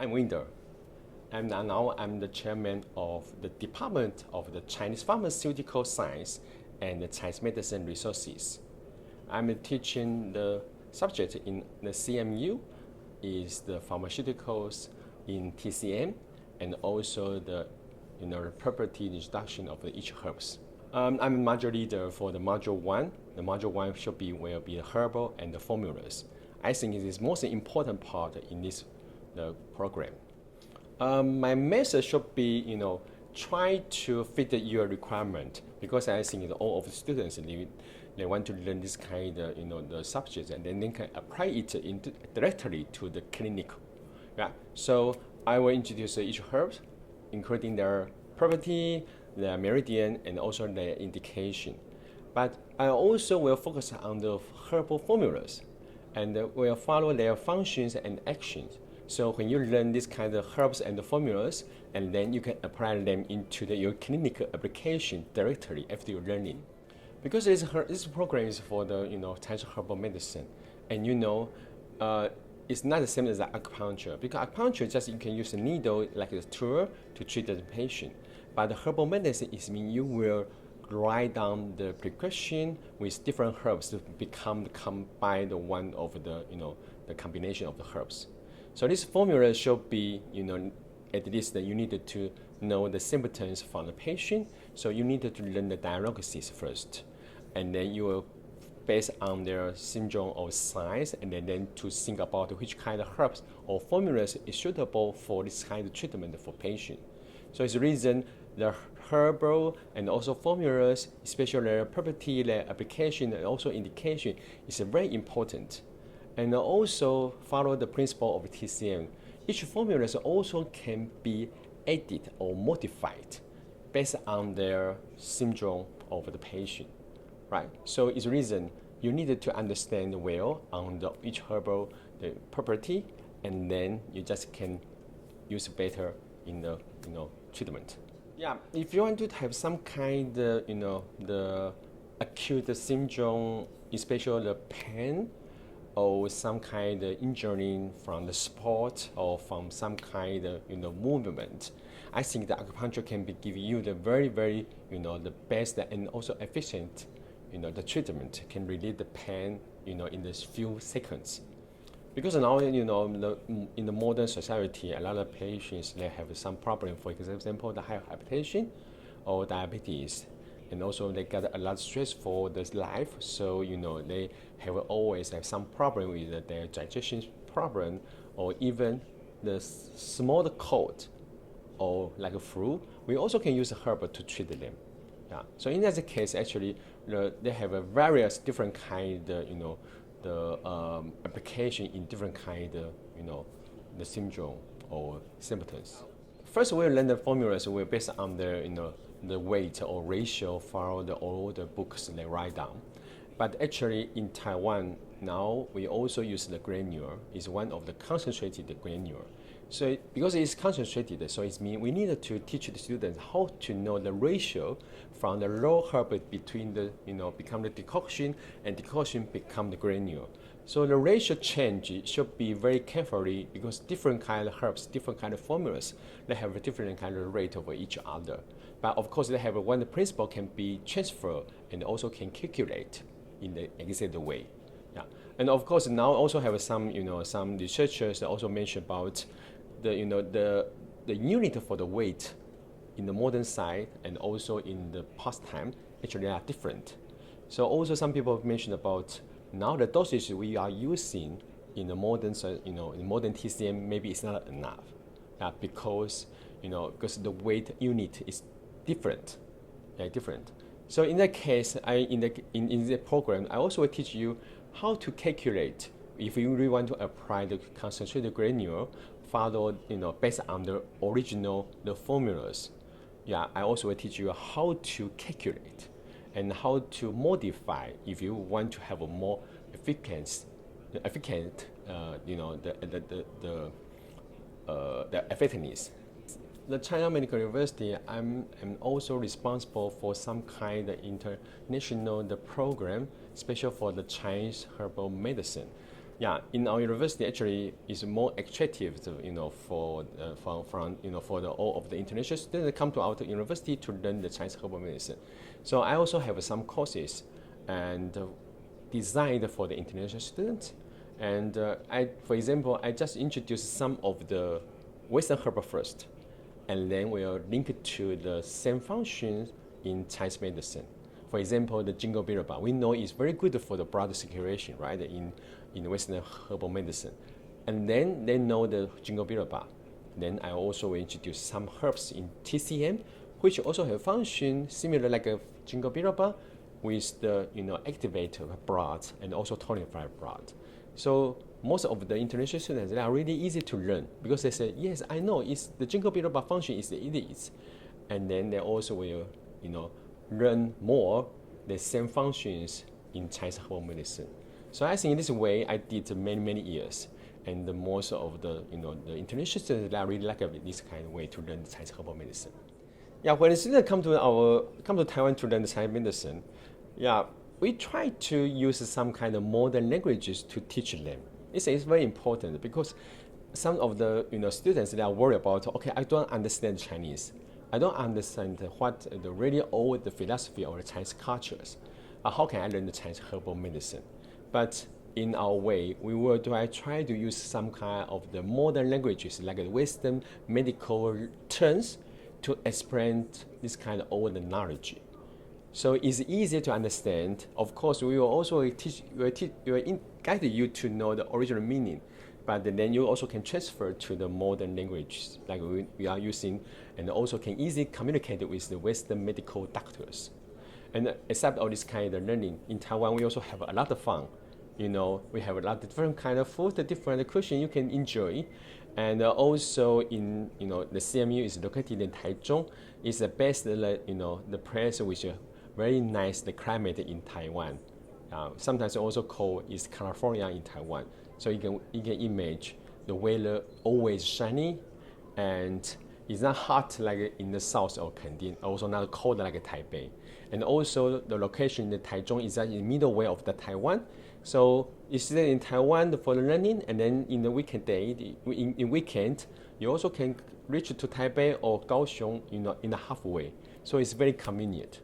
I'm Winder. And now I'm the chairman of the Department of the Chinese Pharmaceutical Science and the Chinese Medicine Resources. I'm teaching the subject in the CMU is the pharmaceuticals in TCM and also the property introduction of each herbs. I'm a module leader for the module 1. The module 1 will be the herbal and the formulas. I think it is most important part in this program. My message should be, try to fit your requirement, because I think that all of the students they want to learn this kind of the subjects, and then they can apply it directly to the clinic. Yeah. So I will introduce each herb, including their property, their meridian, and also their indication. But I also will focus on the herbal formulas, and will follow their functions and actions. So when you learn this kind of herbs and the formulas, and then you can apply them into your clinical application directly after your learning. Because this program is for the Chinese herbal medicine, and it's not the same as acupuncture, because acupuncture just you can use a needle like a tool to treat the patient. But the herbal medicine is mean you will write down the prescription with different herbs to become combined one of the combination of the herbs. So this formula should be, at least you need to know the symptoms from the patient. So you need to learn the diagnosis first. And then you will, based on their syndrome or signs, and then to think about which kind of herbs or formulas is suitable for this kind of treatment for patient. So it's the reason the herbal and also formulas, especially their property, their application, and also indication is very important. And also follow the principle of TCM. Each formula also can be added or modified based on their syndrome of the patient, right? So it's the reason you need to understand well on each herbal the property, and then you just can use better in the treatment. Yeah, if you want to have some kind of the acute syndrome, especially the pain, or some kind of injury from the sport or from some kind of movement, I think the acupuncture can give you the very the best and also efficient the treatment can relieve the pain in this few seconds. Because now in the modern society, a lot of patients they have some problem. For example, the hypertension or diabetes. And also they get a lot of stress for this life, so they always have some problem with their digestion problem, or even the small cold or like a flu. We also can use a herb to treat them. Yeah. So in that case, actually, they have a various different kind the application in different kind the syndrome or symptoms. First, we'll learn the formulas. We're based on the weight or ratio for all the books they write down. But actually in Taiwan now we also use the granule. It's one of the concentrated granule. So because it's concentrated, so it means we need to teach the students how to know the ratio from the raw herb between the become the decoction, and decoction become the granule. So the ratio change should be very carefully, because different kind of herbs, different kind of formulas, they have a different kind of rate over each other. But of course, they have one principle can be transferred and also can calculate in the exact way. Yeah. And of course, now also have some some researchers that also mention about the unit for the weight in the modern side and also in the past time actually are different. So also some people have mentioned about now the dosage we are using in the modern in modern TCM maybe it's not enough, because because the weight unit is different. So in that case, in the program, I also will teach you how to calculate if you really want to apply the concentrated granule, follow based on the original formulas. Yeah, I also will teach you how to calculate and how to modify if you want to have a more efficient the effectiveness. The China Medical University, I'm also responsible for some kind of international program, special for the Chinese herbal medicine. Yeah, in our university actually is more attractive, for for the all of the international students that come to our university to learn the Chinese herbal medicine. So I also have some courses and designed for the international students. And for example, I just introduced some of the Western herbal first, and then we'll link it to the same functions in Chinese medicine. For example, the ginkgo biloba, we know is very good for the blood circulation, right, in Western herbal medicine. And then they know the ginkgo biloba. Then I also will introduce some herbs in TCM, which also have function similar like a ginkgo biloba with the activate blood and also tonify blood. So most of the international students, they are really easy to learn because they say, yes, I know it's the ginkgo biloba function is it is. And then they also will, learn more the same functions in Chinese herbal medicine. So I think in this way I did many years, and the most of the the international students are really like this kind of way to learn Chinese herbal medicine. Yeah, when the students come to Taiwan to learn the Chinese medicine, yeah, we try to use some kind of modern languages to teach them. It's very important because some of the students, they are worried about, okay, I don't understand Chinese. I don't understand what the really old philosophy of the Chinese cultures. How can I learn the Chinese herbal medicine? But in our way, we will try to use some kind of the modern languages like the Western medical terms to explain this kind of old knowledge. So it's easy to understand. Of course, we will also guide you to know the original meaning, but then you also can transfer to the modern language like we are using, and also can easily communicate with the Western medical doctors. And except all this kind of learning, in Taiwan we also have a lot of fun. We have a lot of different kind of food, different cuisine you can enjoy. And also in the CMU is located in Taichung. It's the best the place with a very nice climate in Taiwan. Sometimes also called is California in Taiwan. So you can imagine the weather always sunny, and it's not hot like in the south of Kending, also not cold like Taipei. And also the location in the Taichung is in the middle way of the Taiwan. So you stay in Taiwan for the learning, and then in the weekend you also can reach to Taipei or Kaohsiung, in the halfway. So it's very convenient.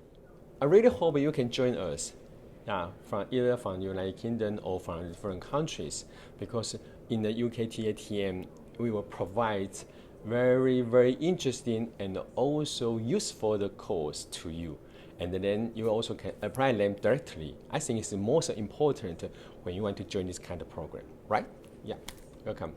I really hope you can join us. From either from United Kingdom or from different countries, because in the UKTATM we will provide very interesting and also useful course to you, and then you also can apply them directly. I think it's the most important when you want to join this kind of program, right? Yeah, welcome.